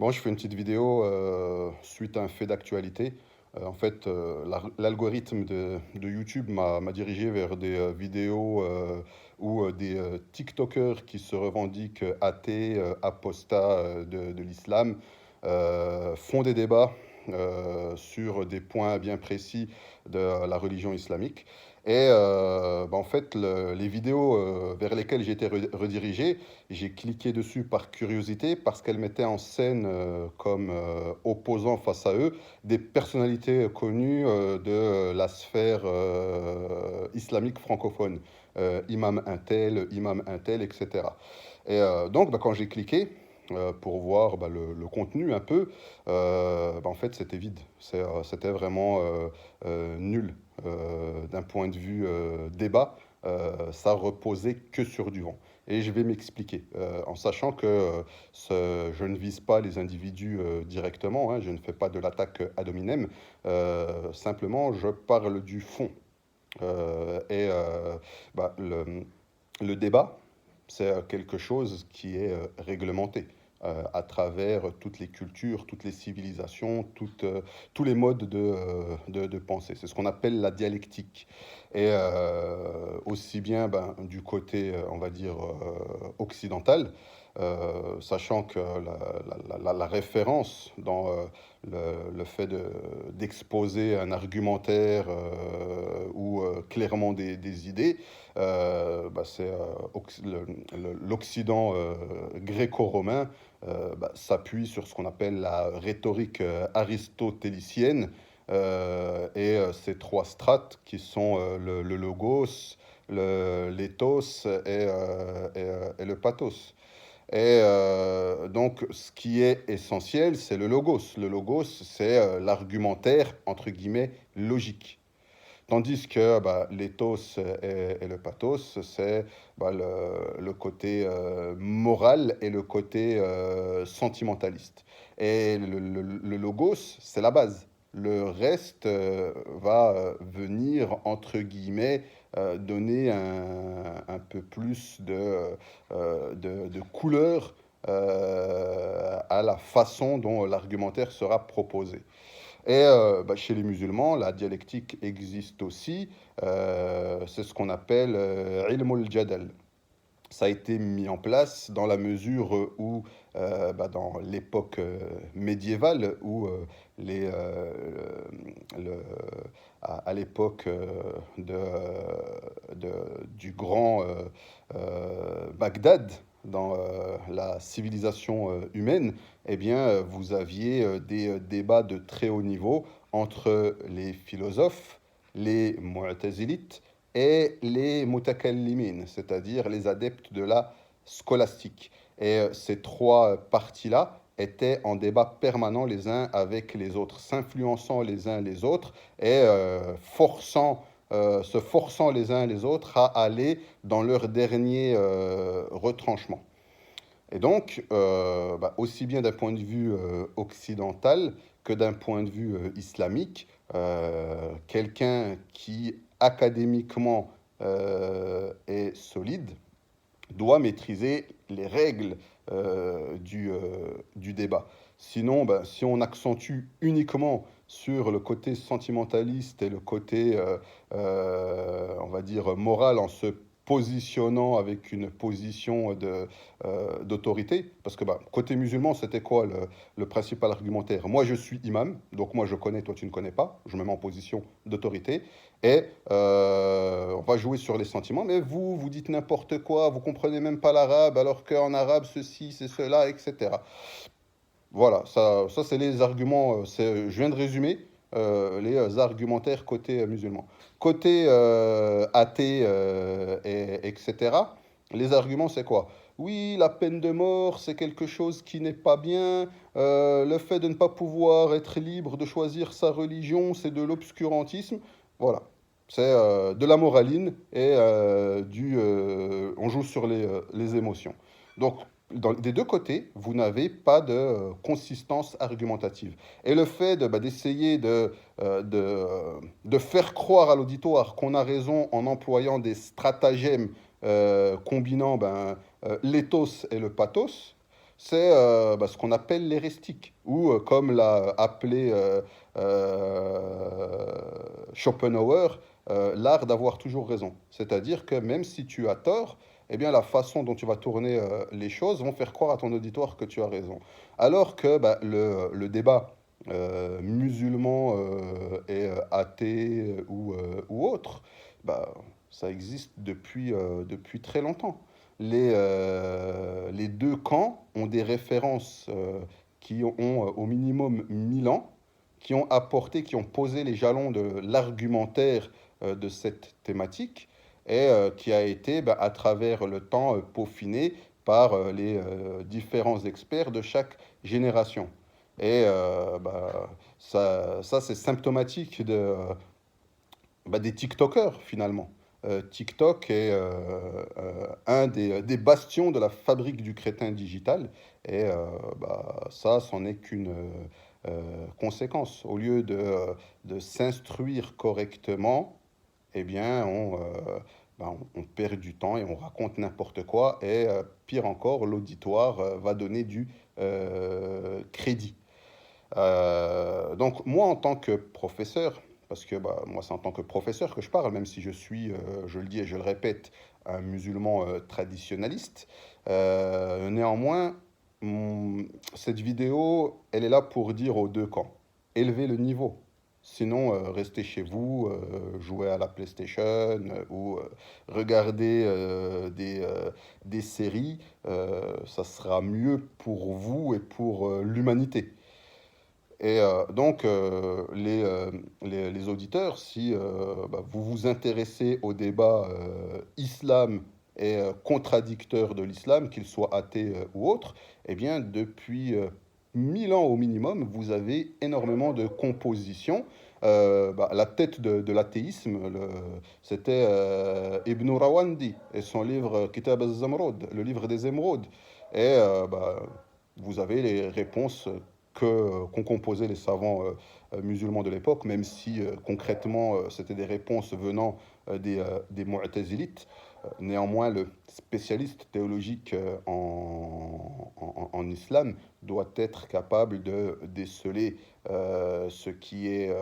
Bon, je fais une petite vidéo suite à un fait d'actualité. L'algorithme de YouTube m'a dirigé vers des vidéos où des TikTokers qui se revendiquent athées, apostats de l'islam, font des débats sur des points bien précis de la religion islamique. Les vidéos vers lesquelles j'ai été redirigé, j'ai cliqué dessus par curiosité parce qu'elle mettait en scène comme opposants face à eux des personnalités connues de la sphère islamique francophone. Imam un tel, etc. Quand j'ai cliqué pour voir le contenu un peu, en fait, c'était vide. C'était vraiment nul d'un point de vue débat. Ça reposait que sur du vent. Et je vais m'expliquer, en sachant que je ne vise pas les individus directement, hein, je ne fais pas de l'attaque ad hominem, simplement je parle du fond. Euh, et euh, bah, le, le débat, c'est quelque chose qui est réglementé à travers toutes les cultures, toutes les civilisations, tous les modes de pensée. C'est ce qu'on appelle la dialectique. Aussi bien du côté, on va dire, occidental, sachant que la référence dans le fait d'exposer un argumentaire ou clairement des idées, c'est l'Occident gréco-romain s'appuie sur ce qu'on appelle la rhétorique aristotélicienne ces trois strates qui sont le logos, l'éthos et le pathos. Ce qui est essentiel, c'est le logos. Le logos, c'est l'argumentaire, entre guillemets, logique. Tandis que l'éthos et le pathos, c'est le côté moral et le côté sentimentaliste. Et le logos, c'est la base. Le reste va venir, entre guillemets, donner un peu plus de couleur à la façon dont l'argumentaire sera proposé. Chez les musulmans, la dialectique existe aussi. C'est ce qu'on appelle ilm al-jadal. Ça a été mis en place dans la mesure où, dans l'époque médiévale, où le- à l'époque du grand Bagdad, dans la civilisation humaine, eh bien, vous aviez des débats de très haut niveau entre les philosophes, les mu'tazilites et les mutakallimin, c'est-à-dire les adeptes de la scolastique. Ces trois parties-là étaient en débat permanent les uns avec les autres, s'influençant les uns les autres et se forçant les uns les autres à aller dans leur dernier retranchement. Aussi bien d'un point de vue occidental que d'un point de vue islamique, quelqu'un qui académiquement est solide doit maîtriser les règles du débat. Sinon, si on accentue uniquement sur le côté sentimentaliste et le côté, on va dire, moral en se positionnant avec une position d'autorité, parce que côté musulman, c'était quoi le principal argumentaire? Moi, je suis imam, donc moi, je connais, toi, tu ne connais pas, je me mets en position d'autorité, on va jouer sur les sentiments, mais vous dites n'importe quoi, vous comprenez même pas l'arabe, alors qu'en arabe, ceci, c'est cela, etc. Voilà, ça c'est les arguments, je viens de résumer les argumentaires côté musulman. Côté athée, etc., les arguments c'est quoi? Oui, la peine de mort, c'est quelque chose qui n'est pas bien. Le fait de ne pas pouvoir être libre de choisir sa religion, c'est de l'obscurantisme. Voilà, c'est de la moraline on joue sur les émotions. Donc, des deux côtés, vous n'avez pas de consistance argumentative. Et le fait d'essayer de faire croire à l'auditoire qu'on a raison en employant des stratagèmes combinant l'éthos et le pathos, c'est ce qu'on appelle l'héristique, ou comme l'a appelé Schopenhauer, l'art d'avoir toujours raison. C'est-à-dire que même si tu as tort, eh bien la façon dont tu vas tourner les choses vont faire croire à ton auditoire que tu as raison. Alors que le débat musulman et athée ou autre, bah, ça existe depuis très longtemps. Les deux camps ont des références qui ont au minimum 1000 ans, qui ont apporté, qui ont posé les jalons de l'argumentaire de cette thématique et qui a été, à travers le temps, peaufiné par les différents experts de chaque génération. Et ça c'est symptomatique des TikTokers finalement. TikTok est un des bastions de la fabrique du crétin digital. Et ça, c'en est qu'une conséquence. Au lieu de s'instruire correctement, eh bien, on perd du temps et on raconte n'importe quoi. Et pire encore, l'auditoire va donner du crédit. Donc moi, en tant que professeur, parce que moi c'est en tant que professeur que je parle, même si je suis, je le dis et je le répète, un musulman traditionnaliste, néanmoins, cette vidéo, elle est là pour dire aux deux camps, élevez le niveau. Sinon, restez chez vous, jouez à la PlayStation ou regardez des séries, ça sera mieux pour vous et pour l'humanité. Et donc, les auditeurs, si vous vous intéressez au débat islam et contradicteur de l'islam, qu'il soit athée ou autre, eh bien, depuis 1000 ans au minimum, vous avez énormément de compositions. La tête de l'athéisme, c'était Ibn Rawandi et son livre Kitab al-Zamrud, le livre des émeraudes. Et vous avez les réponses qu'ont composé les savants musulmans de l'époque, même si concrètement c'était des réponses venant des Mu'tazilites. Néanmoins, le spécialiste théologique en islam doit être capable de déceler ce qui est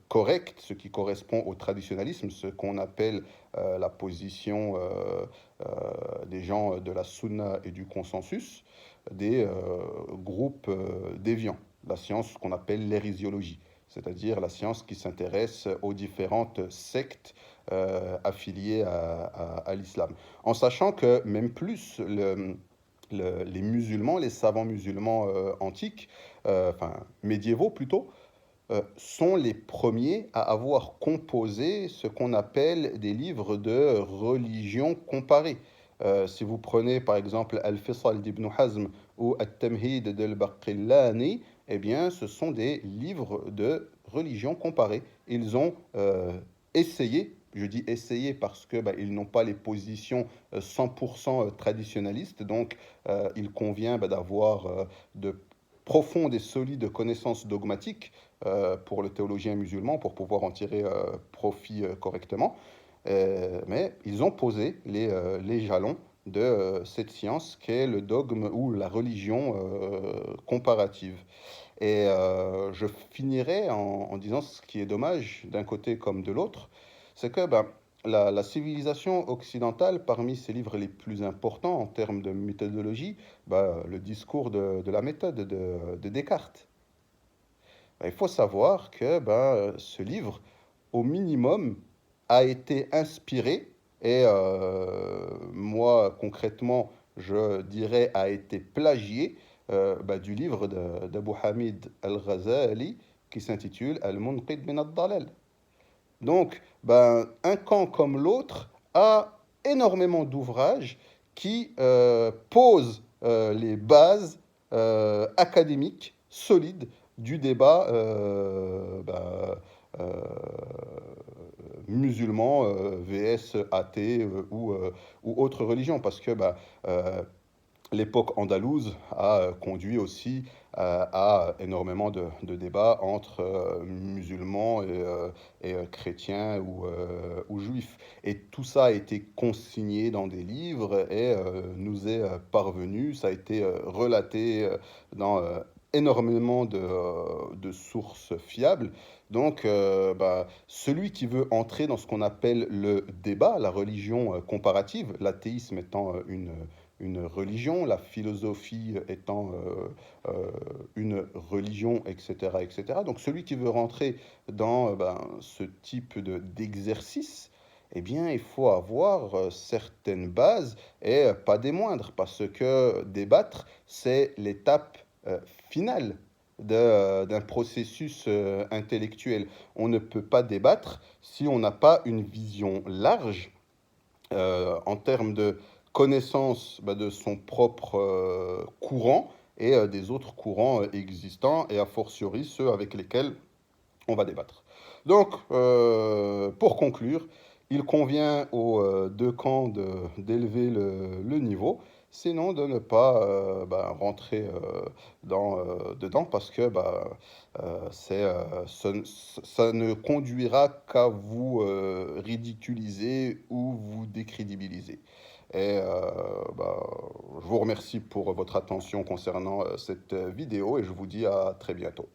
correct, ce qui correspond au traditionnalisme, ce qu'on appelle la position des gens de la sunna et du consensus, des groupes déviants, la science qu'on appelle l'hérésiologie, c'est-à-dire la science qui s'intéresse aux différentes sectes affiliées à l'islam. En sachant que même plus les musulmans, les savants musulmans antiques, enfin médiévaux plutôt, sont les premiers à avoir composé ce qu'on appelle des livres de religion comparée. Si vous prenez par exemple Al-Fisal d'Ibn Hazm ou At-Tamhid d'Al-Baqillani, eh bien, ce sont des livres de religion comparée. Ils ont essayé, je dis essayé parce que ils n'ont pas les positions 100% traditionnalistes, donc il convient d'avoir de profondes et solides connaissances dogmatiques pour le théologien musulman pour pouvoir en tirer profit correctement. Mais ils ont posé les jalons de cette science qu'est le dogme ou la religion comparative. Et je finirai en disant ce qui est dommage d'un côté comme de l'autre, c'est que la civilisation occidentale, parmi ses livres les plus importants en termes de méthodologie, le discours de la méthode de Descartes. Il faut savoir que ce livre, au minimum, a été inspiré, et moi concrètement, je dirais, a été plagié du livre d'Abu Hamid al-Ghazali qui s'intitule Al-Munqidh min ad-Dalal. Donc, un camp comme l'autre a énormément d'ouvrages qui posent les bases académiques solides du débat euh, musulman vs athée ou autre religion. Parce que l'époque andalouse a conduit aussi à énormément de débats entre musulmans et chrétiens ou juifs. Et tout ça a été consigné dans des livres et nous est parvenu, ça a été relaté dans énormément de sources fiables. Donc, celui qui veut entrer dans ce qu'on appelle le débat, la religion comparative, l'athéisme étant une religion, la philosophie étant une religion, etc., etc. Donc celui qui veut rentrer dans ce type d'exercice, eh bien, il faut avoir certaines bases et pas des moindres, parce que débattre, c'est l'étape finale d'un processus intellectuel. On ne peut pas débattre si on n'a pas une vision large en termes de connaissance de son propre courant et des autres courants existants, et a fortiori ceux avec lesquels on va débattre. Donc, pour conclure, il convient aux deux camps d'élever le niveau, sinon de ne pas rentrer dedans, parce que ça ne conduira qu'à vous ridiculiser ou vous décrédibiliser. Et je vous remercie pour votre attention concernant cette vidéo et je vous dis à très bientôt.